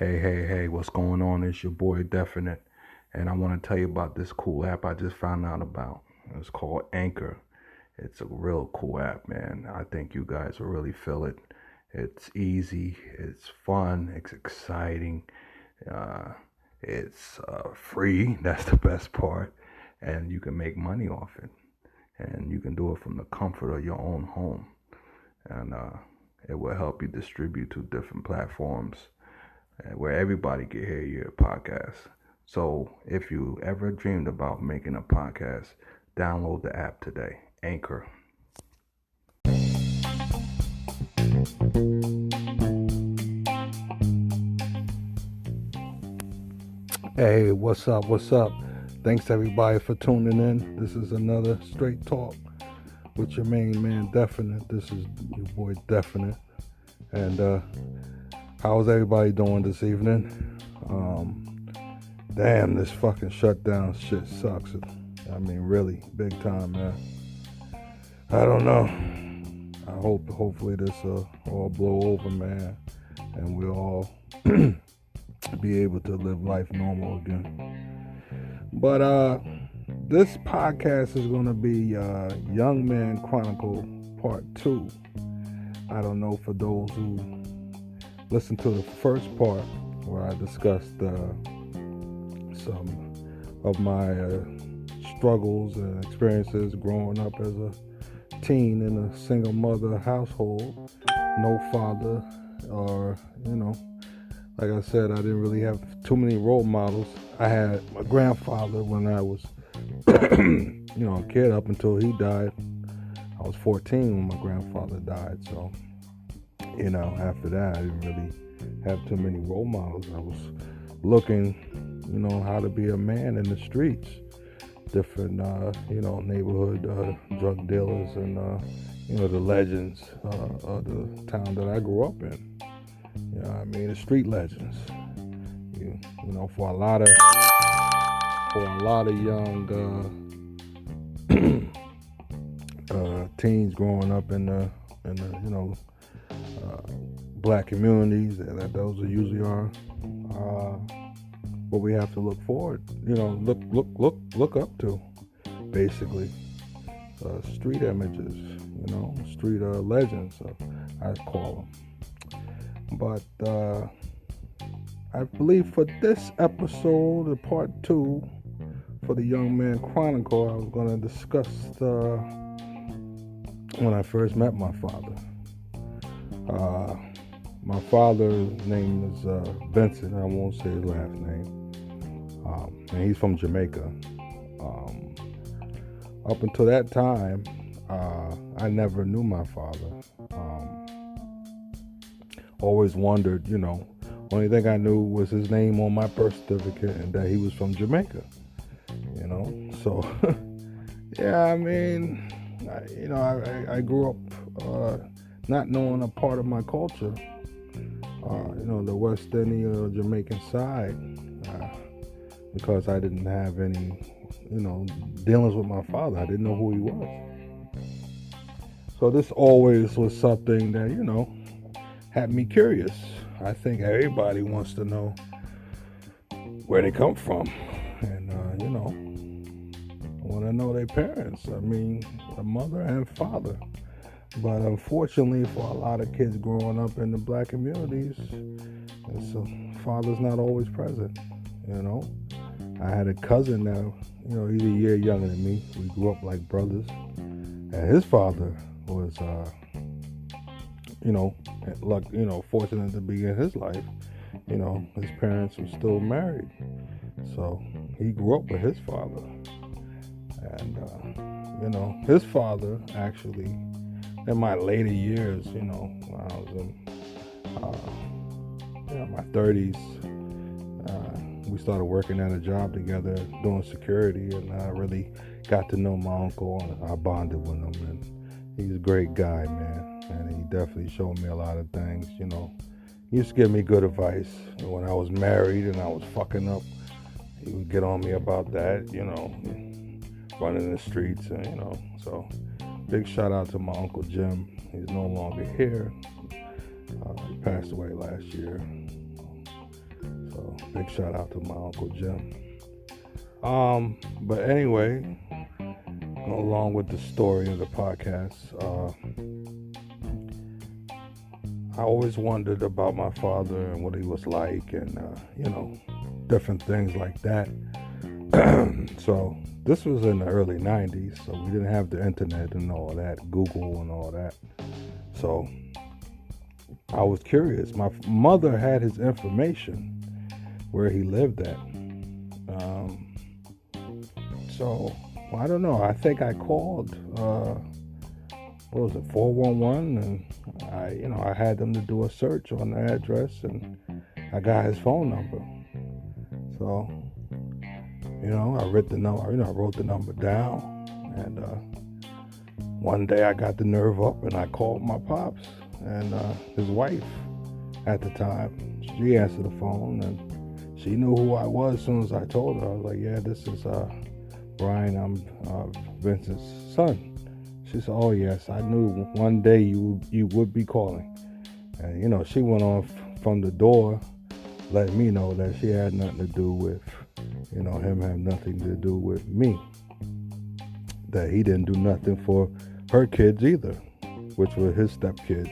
Hey, what's going on? It's your boy Definite, and I want to tell you about this cool app I just found out about. It's called Anchor. It's a real cool app, man. I think you guys will really feel it. It's easy, it's fun, it's exciting, uh, it's free. That's the best part, and you can make money off it, and you can do it from the comfort of your own home, and it will help you distribute to different platforms where everybody can hear your podcast. So if you ever dreamed about making a podcast, download the app today, Anchor. Hey, what's up? What's up? Thanks everybody for tuning in. This is another Straight Talk with your main man Definite. This is your boy Definite. And how's everybody doing this evening? Damn, this fucking shutdown shit sucks. I mean, really, big time, man. I don't know. Hopefully this all blow over, man, and we'll all be able to live life normal again. But this podcast is going to be Young Man Chronicle Part 2. I don't know for those who listened to the first part where I discussed some of my struggles and experiences growing up as a teen in a single mother household, no father, or, like I said, I didn't really have too many role models. I had my grandfather when I was, a kid up until he died. I was 14 when my grandfather died. So, after that, I didn't really have too many role models. I was looking, how to be a man in the streets. Different, neighborhood drug dealers and, the legends of the town that I grew up in. The street legends. For a lot of young teens growing up in the black communities, that those are usually are what we have to look forward, look up to, basically. Street images, street legends, I call them. But I believe for this episode, the part 2 for the Young Man Chronicle, I was going to discuss when I first met my father. My father's name is Vincent. I won't say his last name. And he's from Jamaica. Up until that time, I never knew my father. Always wondered, only thing I knew was his name on my birth certificate and that he was from Jamaica. So, yeah, I grew up not knowing a part of my culture, the West Indian or Jamaican side, because I didn't have any, dealings with my father. I didn't know who he was. So this always was something that, had me curious. I think everybody wants to know where they come from. And, want to know their parents. A mother and father. But unfortunately, for a lot of kids growing up in the black communities, father's not always present, I had a cousin now, he's a year younger than me. We grew up like brothers. And his father was, fortunate to be in his life. His parents were still married. So he grew up with his father. And, his father actually, in my later years, when I was in my 30s, we started working at a job together doing security, and I really got to know my uncle, and I bonded with him, and he's a great guy, man, and he definitely showed me a lot of things. He used to give me good advice. When I was married and I was fucking up, he would get on me about that, running the streets, and so big shout out to my Uncle Jim. He's no longer here. He passed away last year. Big shout out to my Uncle Jim. But anyway, along with the story of the podcast, I always wondered about my father and what he was like, and different things like that. So this was in the early 90s, so we didn't have the internet and all that, Google and all that. So I was curious. My mother had his information where he lived at. So I don't know. I think I called. What was it, 411, and I had them to do a search on the address, and I got his phone number. So I wrote the number down, and one day I got the nerve up and I called my pops and his wife at the time. She answered the phone and she knew who I was as soon as I told her. I was like, yeah, this is Brian, I'm Vincent's son. She said, oh yes, I knew one day you would be calling. And she went on from the door, letting me know that she had nothing to do with him having nothing to do with me. That he didn't do nothing for her kids either, which were his stepkids,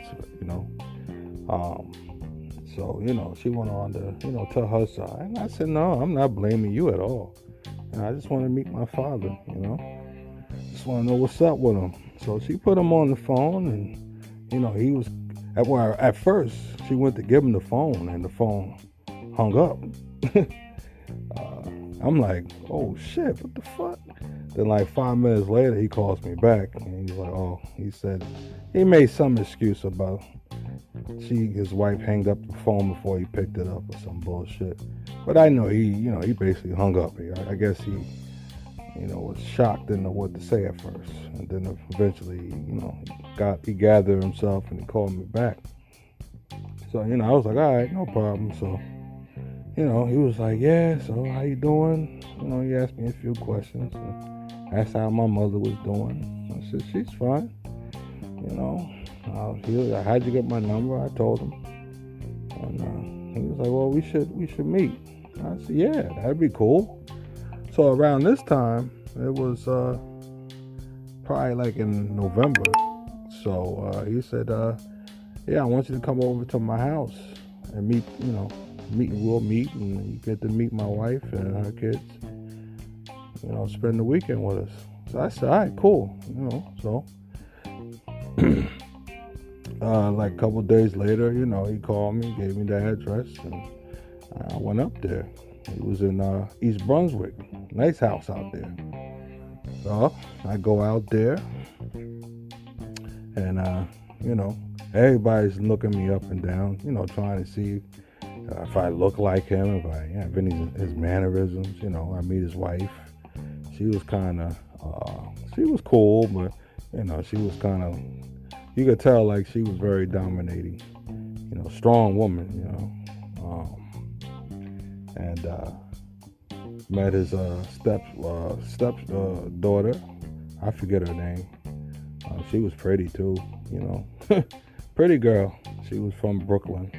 So, she went on to, tell her side. And I said, no, I'm not blaming you at all. And I just want to meet my father, Just want to know what's up with him. So she put him on the phone, and, he was, at first, she went to give him the phone, and the phone hung up. I'm like, oh shit, what the fuck? Then like 5 minutes later, he calls me back, and he's like, he said, he made some excuse about his wife hanged up the phone before he picked it up or some bullshit. But I know he basically hung up. I guess he, was shocked, didn't know what to say at first. And then eventually, he gathered himself and he called me back. So, I was like, all right, no problem. So, he was like, yeah, so how you doing? He asked me a few questions. And asked how my mother was doing. I said, she's fine. How'd you get my number? I told him. And he was like, well, we should meet. I said, yeah, that'd be cool. So around this time, it was probably like in November. So he said, yeah, I want you to come over to my house and meet, we'll meet, and you get to meet my wife and her kids, spend the weekend with us. So I said, all right, cool, so like a couple days later, he called me, gave me the address, and I went up there. He was in East Brunswick, nice house out there. So I go out there, and everybody's looking me up and down, trying to see if I look like him, if I have any of his mannerisms. I meet his wife. She was kind of, she was cool, but she was kind of, you could tell like she was very dominating, strong woman, and met his step daughter. I forget her name. She was pretty too, pretty girl. She was from Brooklyn,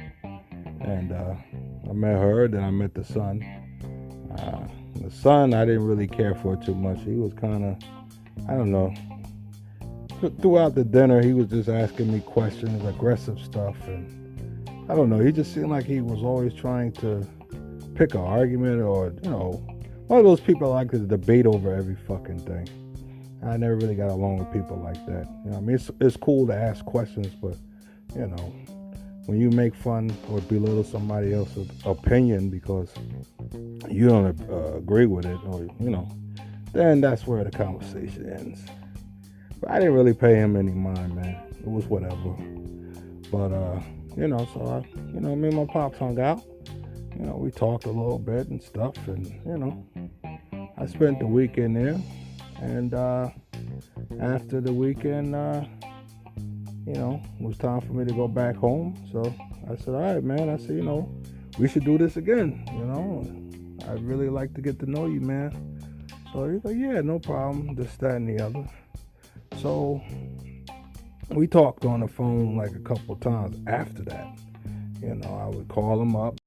and I met her. Then I met the son. The son I didn't really care for too much. He was kind of, I don't know. Throughout the dinner, he was just asking me questions, aggressive stuff, and I don't know. He just seemed like he was always trying to pick an argument, or one of those people that like to debate over every fucking thing. I never really got along with people like that. It's cool to ask questions, but when you make fun or belittle somebody else's opinion because you don't agree with it, or then that's where the conversation ends. But I didn't really pay him any mind, man. It was whatever. But so me and my pops hung out. We talked a little bit and stuff, and I spent the weekend there. And after the weekend, it was time for me to go back home. So I said, all right, man. I said, we should do this again. I'd really like to get to know you, man. So he's like, yeah, no problem. This, that, and the other. So we talked on the phone like a couple times after that. I would call him up.